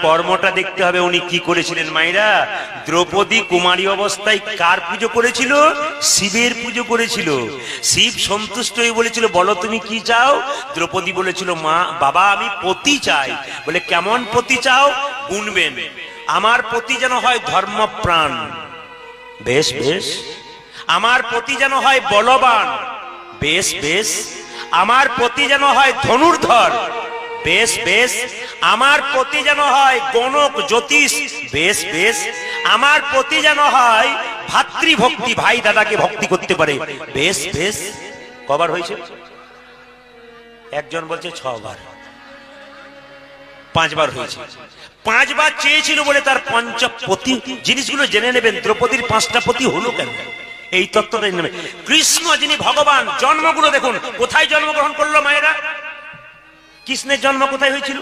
কর্মটা দেখতে হবে উনি কি করেছিলেন। মায়েরা, দ্রৌপদী কুমারী অবস্থায় কার পুজো করেছিল? শিবের পুজো করেছিল। শিব সন্তুষ্ট হয়ে বলেছিল, বলো তুমি কি চাও? দ্রৌপদী বলেছিল, মা বাবা আমি পতি চাই। বলে কেমন পতি চাও? গুনবেন, আমার পতি যেন হয় ধর্মপ্রাণ। বেশ বেশ। আমার পতি যেন হয় বলবান। বেশ বেশ। আমার পতি যেন হয় ধনুর্ধর। বেশ বেশ। আমার পতি যেন হয় গণক জ্যোতিষ। বেশ বেশ। আমার পতি যেন হয় ভাতৃভক্তি, ভাই দাদাকে ভক্তি করতে পারে। বেশ বেশ। কবার হয়েছে? একজন বলছে 6 বার। 5 বার হয়েছে। 5 বার চেয়েছিল বলে তার পঞ্চপতি। জিনিসগুলো জেনে নেবেন, দ্রৌপদীর 5টা পতি হলো কেন, এই তত্ত্বটাই নেবে। কৃষ্ণ যিনি ভগবান, জন্মগুলো দেখুন কোথায় জন্মগ্রহণ করলো মায়েরা। কৃষ্ণের জন্ম কোথায় হয়েছিল?